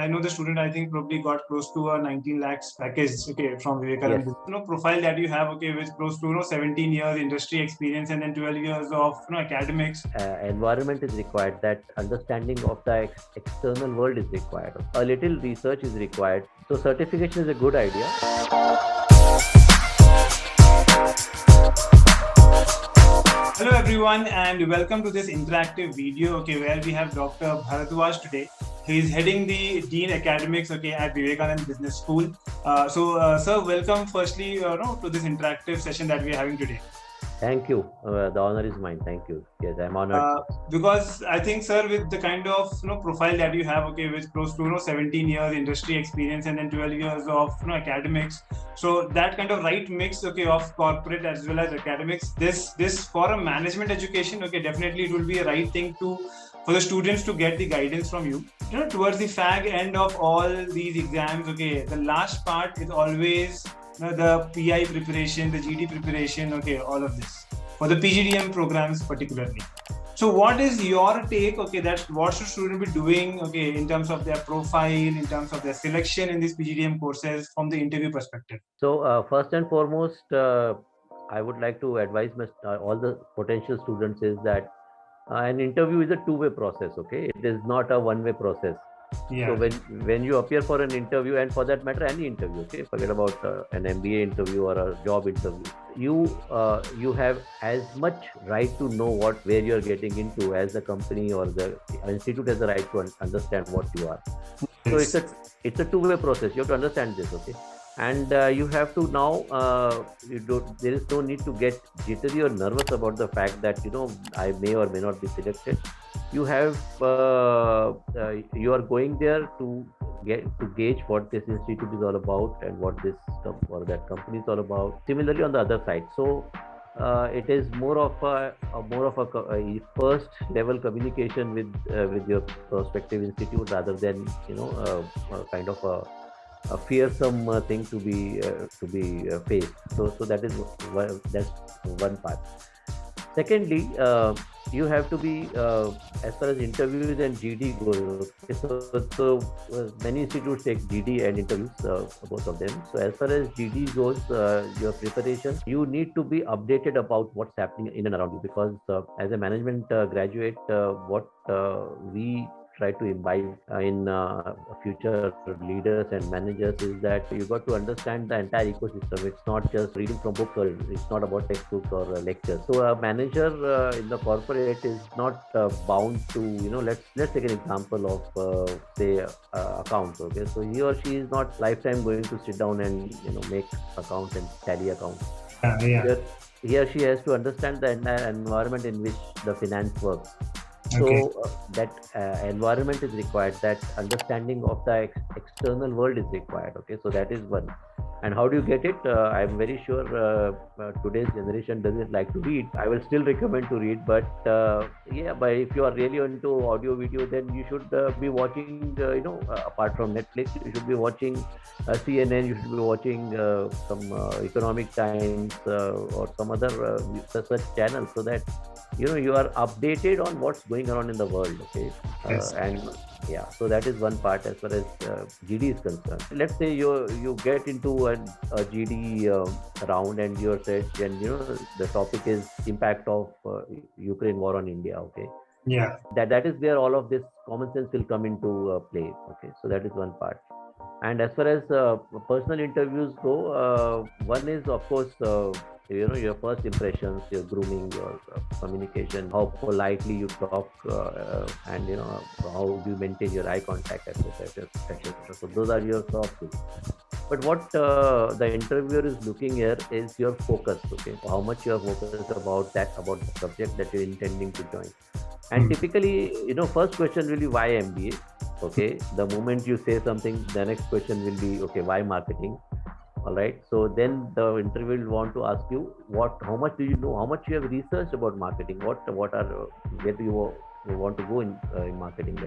I know the student, I think probably got close to a 19 lakhs package, from Vivekananda. Yes. Profile that you have, with close to, 17 years industry experience and then 12 years of, academics. Environment is required. That understanding of the external world is required. A little research is required. So certification is a good idea. Hello everyone and welcome to this interactive video, where we have Dr. Bhardwaj today. He is heading the Dean Academics, at Vivekananda Business School. Sir, welcome firstly, to this interactive session that we are having today. Thank you. The honor is mine. Thank you. Yes, I'm honored. Because I think, sir, with the kind of profile that you have, with close to 17 years industry experience and then 12 years of academics, so that kind of right mix, of corporate as well as academics. This for a management education, definitely it will be a right thing for the students to get the guidance from you. Towards the fag end of all these exams, the last part is always the PI preparation, the GD preparation, all of this for the PGDM programs particularly. So what is your take, that's what should students be doing, in terms of their profile, in terms of their selection in these PGDM courses from the interview perspective? So first and foremost, I would like to advise all the potential students is that an interview is a two-way process. It is not a one-way process. Yeah. So when you appear for an interview, and for that matter any interview, forget about an MBA interview or a job interview, you have as much right to know where you are getting into as a company, or the institute has the right to understand what you are. Yes. So it's a two-way process. You have to understand this, and you have to now there is no need to get jittery or nervous about the fact that I may or may not be selected. You have you are going there to gauge what this institute is all about and what this or that company is all about. Similarly on the other side, so it is more of a first level communication with your prospective institute, rather than kind of a fearsome thing to be faced. So that's one part. Secondly, you have to be as far as interviews and GD goes. So many institutes take GD and interviews, both of them. So as far as GD goes, your preparation, you need to be updated about what's happening in and around you, because as a management graduate, what we try to imbibe in future leaders and managers is that you got to understand the entire ecosystem. It's not just reading from books, or it's not about textbooks or lectures. So a manager in the corporate is not bound to, let's take an example of say accounts. So he or she is not lifetime going to sit down and make accounts and tally accounts. Yeah. He or she has to understand the entire environment in which the finance works. So that environment is required. That understanding of the external world is required. So that is one. And how do you get it? I'm very sure today's generation doesn't like to read. I will still recommend to read, but but if you are really into audio video, then you should be watching, apart from Netflix, you should be watching CNN, you should be watching some Economic Times or some other such channels, so that you are updated on what's going on in the world. Yes. And so that is one part as far as GD is concerned. Let's say you get into a GD round and you're said, and the topic is impact of Ukraine war on India. Yeah. That is where all of this common sense will come into play. So that is one part. And as far as personal interviews go, one is of course your first impressions, your grooming, your communication, how politely you talk, and how do you maintain your eye contact, etc. So those are your soft skills. But what the interviewer is looking here is your focus. How much you are focused about the subject that you're intending to join. And typically, first question will be why MBA. The moment you say something, the next question will be why marketing. All right. So then the interviewer will want to ask you how much do you know, how much you have researched about marketing, where do you want to go in marketing.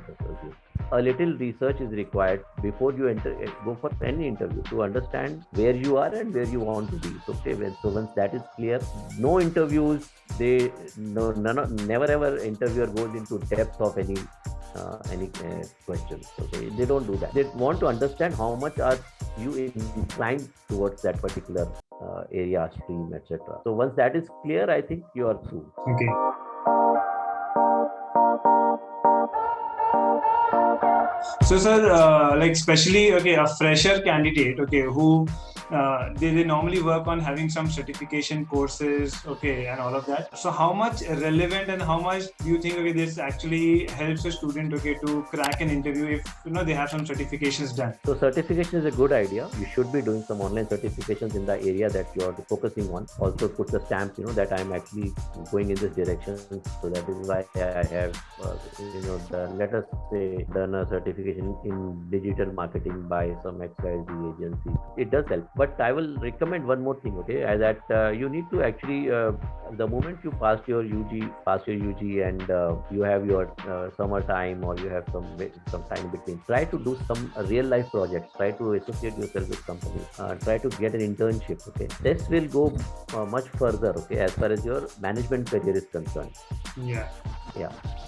A little research is required before you go for any interview, to understand where you are and where you want to be. So once that is clear, no interviews, never ever interviewer goes into depth of any any questions. Okay, they don't do that. They want to understand how much are you inclined towards that particular area, stream, etc. So once that is clear, I think you are through. Okay. So, sir, like especially a fresher candidate, who they normally work on having some certification courses, and all of that. So, how much relevant and how much do you think this actually helps a student, to crack an interview if they have some certifications done? So, certification is a good idea. You should be doing some online certifications in the area that you are focusing on. Also, put the stamp, that I am actually going in this direction. So that is why I have, let us say, done a certification in digital marketing by some XYZ agency. It does help. But I will recommend one more thing, that you need to actually, the moment you pass your UG and you have your summer time or you have some time between, try to do some real life projects, try to associate yourself with companies, try to get an internship, This will go much further, as far as your management career is concerned. Yeah.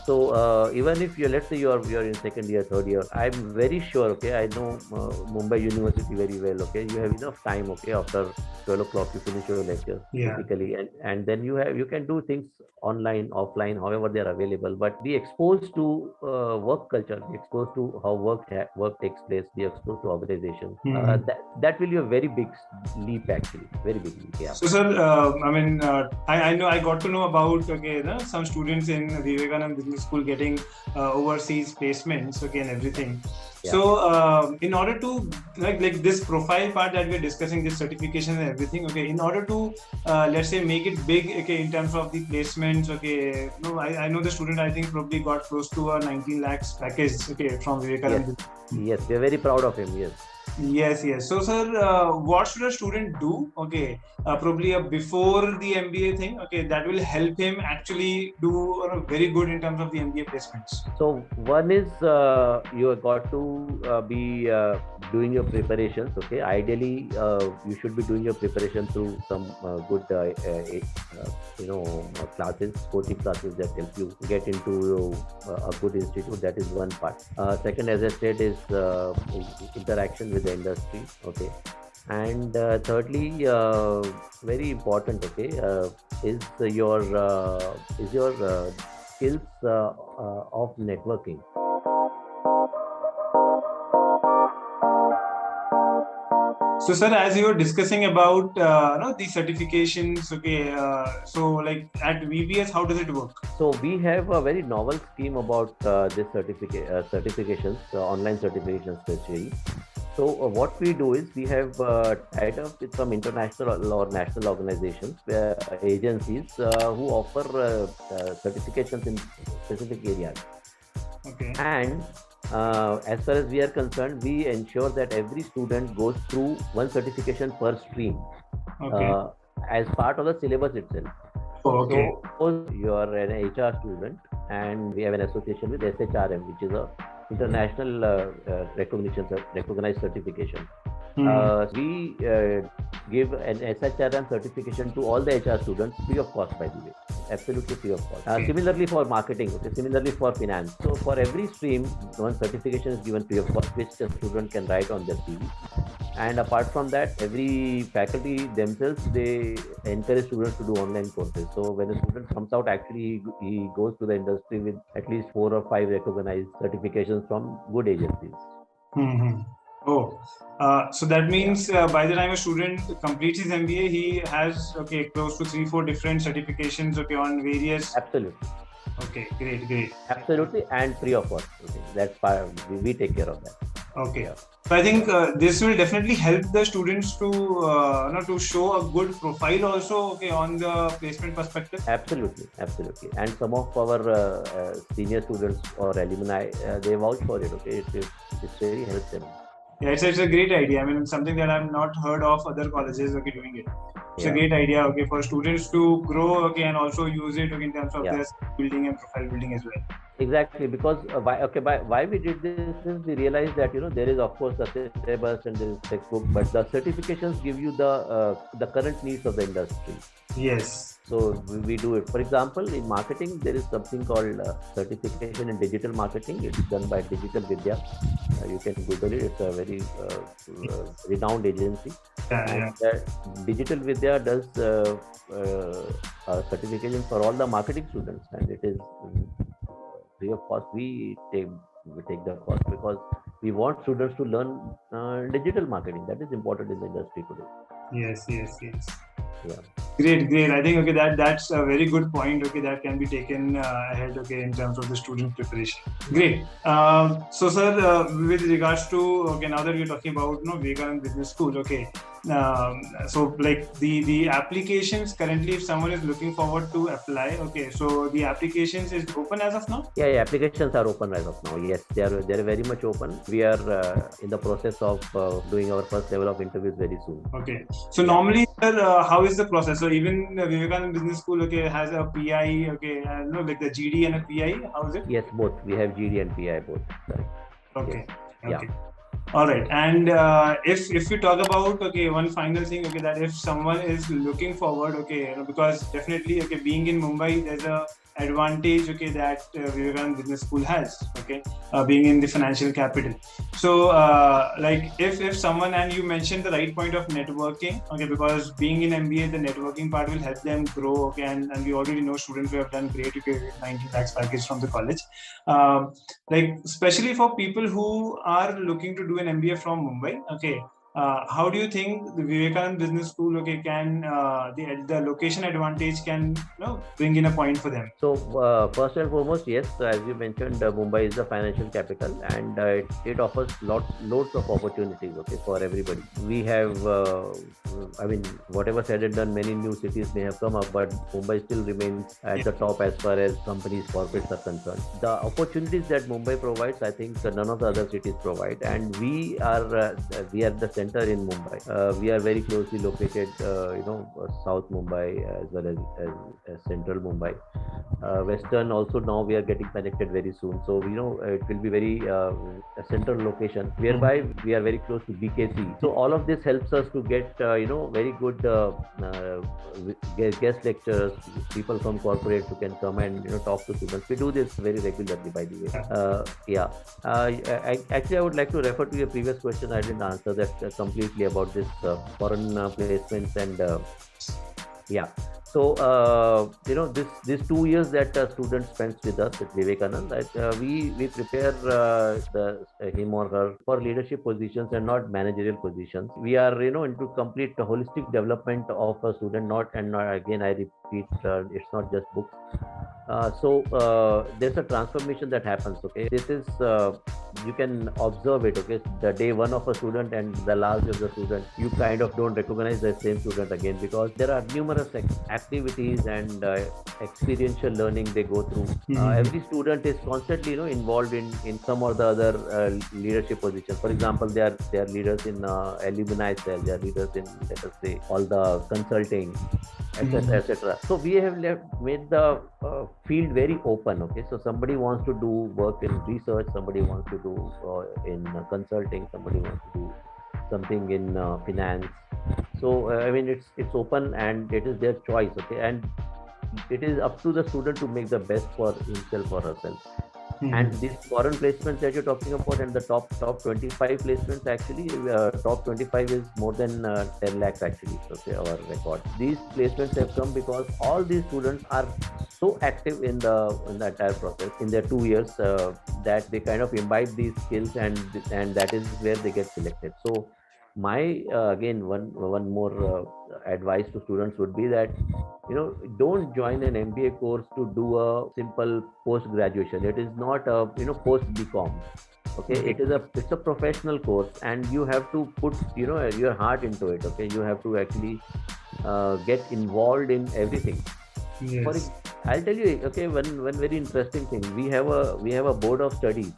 So even if let's say you're in second year, third year, I'm very sure, I know Mumbai University very well, you have enough time, after 12 o'clock you finish your lecture, typically, and then you can do things online, offline, however they are available, but be exposed to work culture, be exposed to how work takes place, be exposed to organization. That will be a very big leap, actually, very big leap. Yeah. So, sir, I know I got to know about some students in Vivekananda Business School getting overseas placements, and everything. Yeah. So, in order to like this profile part that we're discussing, this certification and everything, in order to let's say make it big, in terms of the placements, I know the student I think probably got close to a 19 lakhs package, from Vivekananda. Yes, we're very proud of him. Yes. So, sir, what should a student do? Probably before the MBA thing, that will help him actually do very good in terms of the MBA placements. So, one is you have got to be doing your preparations. Ideally, you should be doing your preparation through some good, classes, coaching classes that help you get into a good institute. That is one part. Second, as I said, is interaction with the industry, and thirdly, very important, is your skills of networking. So, sir, as you were discussing about the certifications, so like at VBS, how does it work? So we have a very novel scheme about this certifications, online certifications especially. So what we do is we have tied up with some international or national organizations, agencies who offer certifications in specific areas. And as far as we are concerned, we ensure that every student goes through one certification per stream as part of the syllabus itself. So suppose you are an HR student and we have an association with SHRM, which is a international recognized certification. We give an SHRM certification to all the HR students free of cost, by the way. Absolutely free of cost. Similarly for marketing, similarly for finance. So for every stream, one certification is given free of cost, which a student can write on their CV. And apart from that, every faculty themselves, they encourage students to do online courses. So when a student comes out, actually he goes to the industry with at least 4 or 5 recognized certifications from good agencies. So that means by the time a student completes his MBA, he has close to 3-4 different certifications on various. Absolutely. Great. Absolutely, and free of cost. That's part. We take care of that. So I think this will definitely help the students to show a good profile also on the placement perspective. Absolutely. And some of our senior students or alumni, they vouch for it. It really helps them. Yeah, it's a great idea. I mean, something that I've not heard of other colleges doing it. It's a great idea for students to grow and also use it in terms of their building and profile building as well. Exactly, because why we did this is we realized that there is of course a syllabus and there is textbook, but the certifications give you the current needs of the industry. Yes. So we do it. For example, in marketing, there is something called certification in digital marketing. It's done by Digital Vidya. You can Google it. It's a very renowned agency. And Digital Vidya does certification for all the marketing students, and it is free of cost. We take the cost because we want students to learn digital marketing. That is important in the industry today. Yes. Yeah. Great. I think that's a very good point. Okay, that can be taken ahead. Okay, in terms of the student preparation. Great. So, sir, with regards to now that we're talking about Vivekananda Business School. Okay. So like the applications currently, if someone is looking forward to apply. Okay, so the applications is open as of now. Yeah, applications are open as of now. Yes, they are very much open. We are in the process of doing our first level of interviews very soon. Okay. So normally, sir, how is the process? So even Vivekananda Business School, has a PI, like the GD and a PI. How is it? Yes, both. We have GD and PI both. Sorry. Okay. Yes. Okay. All right. And if you talk about one final thing, that if someone is looking forward, because definitely being in Mumbai, there's a advantage that Vivekananda Business School has, being in the financial capital. So like if someone, and you mentioned the right point of networking, because being in MBA, the networking part will help them grow, and we already know students who have done great, 90 lakhs package from the college. Like especially for people who are looking to do an MBA from Mumbai, how do you think the Vivekananda Business School can the location advantage can bring in a point for them? So first and foremost, yes, as you mentioned, Mumbai is the financial capital, and it offers loads of opportunities for everybody. We have whatever said and done, many new cities may have come up, but Mumbai still remains at the top as far as companies, corporates are concerned. The opportunities that Mumbai provides, I think none of the other cities provide, and we are the center in Mumbai. We are very closely located, South Mumbai as well as Central Mumbai. Western also, now we are getting connected very soon. So it will be very a central location whereby we are very close to BKC. So all of this helps us to get very good guest lecturers, people from corporate who can come and talk to students. We do this very regularly, by the way. Actually, I would like to refer to your previous question. I didn't answer that completely about this foreign placements and So these 2 years that a student spends with us at Vivekananda, we prepare him or her for leadership positions and not managerial positions. We are into complete holistic development of a student. Again, I repeat, it's not just books. So there's a transformation that happens. This is you can observe it. The day one of a student and the last of the student, you kind of don't recognize the same student again, because there are numerous activities and experiential learning they go through. Every student is constantly involved in some or the other leadership position. For example, they are leaders in alumni cell, they are leaders in, let us say, all the consulting, etc. So we have made the field very open. So somebody wants to do work in research, somebody wants to do in consulting, somebody wants to do something in finance. So it's open and it is their choice. And it is up to the student to make the best for himself or herself. And these foreign placements that you're talking about, and the top 25 placements, actually top 25 is more than 10 lakhs actually, our record. These placements have come because all these students are so active in the entire process in their 2 years that they kind of imbibe these skills, and that is where they get selected. So my again one more advice to students would be that don't join an MBA course to do a simple post graduation. It is not a post BCom. It's a professional course, and you have to put your heart into it. You have to actually get involved in everything. Yes. I'll tell you one very interesting thing. We have a board of studies,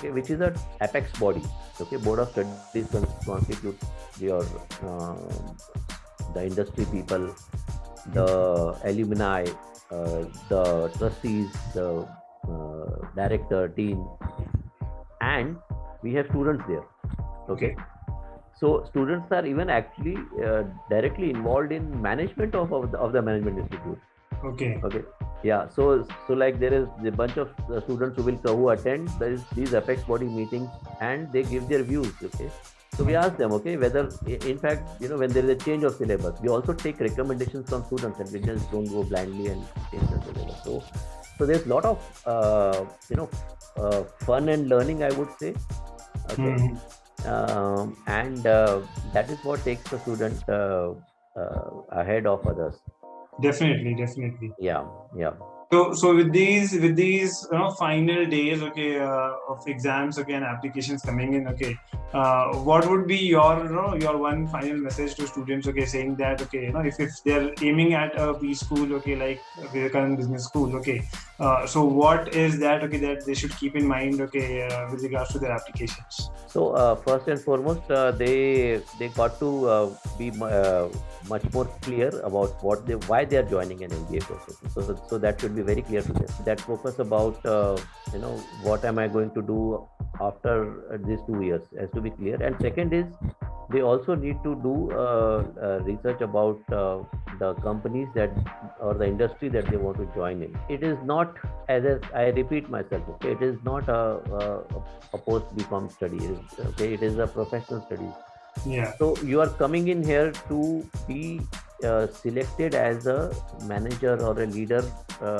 which is an apex body. Board of studies constitutes your the industry people, the alumni, the trustees, the director, dean, and we have students there. So students are even actually directly involved in management of the management institute. Okay. Okay. Yeah. So like there is a bunch of students who attend these apex body meetings, and they give their views. Okay. So we ask them, okay, whether in fact, when there is a change of syllabus, we also take recommendations from students, and we just don't go blindly and change the syllabus. So there's a lot of fun and learning, I would say. Okay. And that is what takes the student ahead of others. Definitely. Yeah. So with these final days, okay, of exams, okay, and applications coming in, okay, what would be your one final message to students, okay, saying that, okay, if they're aiming at a B school, okay, like Vivekanand Business School, okay, so what is that, okay, that they should keep in mind, okay, with regards to their applications? So first and foremost, they got to be much more clear about why they are joining an MBA process. So that should be very clear to them. That focus about what am I going to do after these 2 years has to be clear. And second is, they also need to do research about the companies or the industry that they want to join in. It is not, as I repeat myself, okay, it is not a post BCom study. It is a professional study. Yeah. So you are coming in here to be selected as a manager or a leader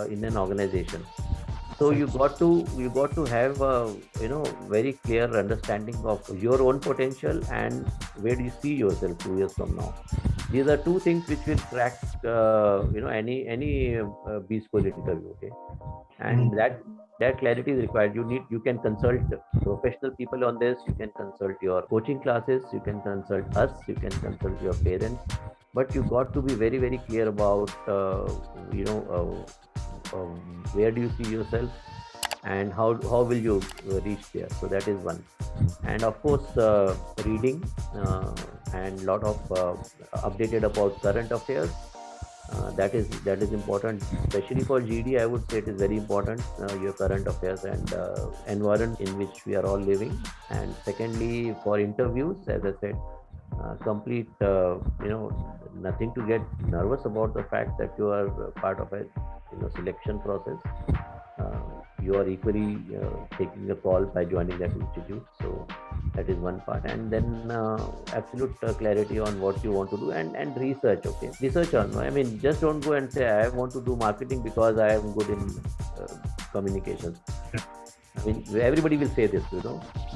in an organization. So you got to have a very clear understanding of your own potential and where do you see yourself 2 years from now. These are two things which will crack any B school interview. Okay, and that clarity is required. You can consult professional people on this. You can consult your coaching classes. You can consult us. You can consult your parents. But you got to be very, very clear about where do you see yourself and how will you reach there. So that is one. And of course, reading and lot of updated about current affairs. That is important, especially for GD. I would say it is very important, your current affairs and environment in which we are all living. And secondly, for interviews, as I said, complete nothing to get nervous about the fact that you are part of a selection process. You are equally taking a call by joining that institute. So that is one part. And then absolute clarity on what you want to do and research. Okay, research on. I mean, just don't go and say I want to do marketing because I am good in communications. I mean, everybody will say this,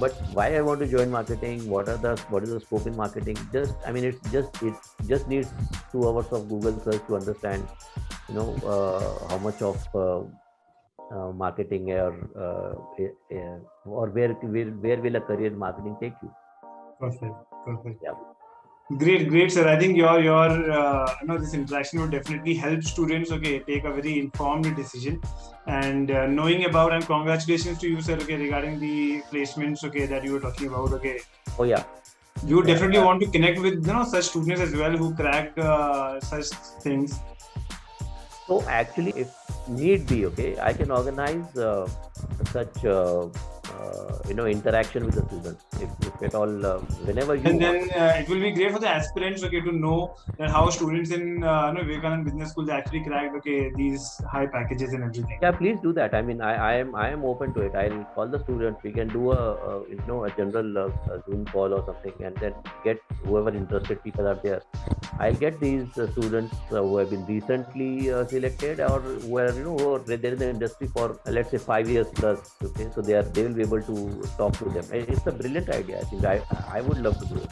but why I want to join marketing? What is the scope in marketing? It just needs 2 hours of Google search to understand, how much of marketing or where will a career in marketing take you? Perfect. Yeah. Great, sir. I think your this interaction would definitely help students, okay, take a very informed decision. And knowing about, and congratulations to you, sir, okay, regarding the placements, okay, that you were talking about, okay. Oh yeah. You would definitely want to connect with such students as well who cracked such things. So actually, if need be, okay, I can organize such interaction with the students if at all, whenever you. And then it will be great for the aspirants, okay, to know that how students in Vivekanand Business School actually cracked, okay, these high packages and everything. Yeah, please do that. I mean, I am open to it. I'll call the students. We can do a general Zoom call or something, and then get whoever interested people are there. I'll get these students who have been recently selected, or who are they're in the industry for let's say 5 years plus. Okay, so they will be able to talk to them. It's a brilliant idea. I think I would love to do it.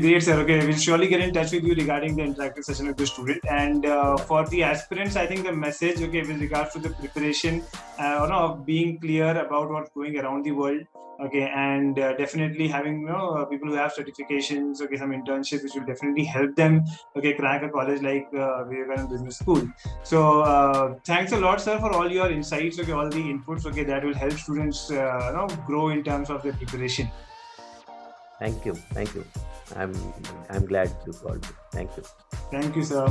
Great, sir. Okay, we'll surely get in touch with you regarding the interactive session with the student. And for the aspirants, I think the message, okay, with regards to the preparation, of being clear about what's going around the world, okay, and definitely having people who have certifications, okay, some internships, which will definitely help them, okay, crack a college like Vivekanand Business School. So thanks a lot, sir, for all your insights, okay, all the inputs, okay, that will help students grow in terms of their preparation. Thank you. I'm glad you called me. Thank you. Thank you, sir.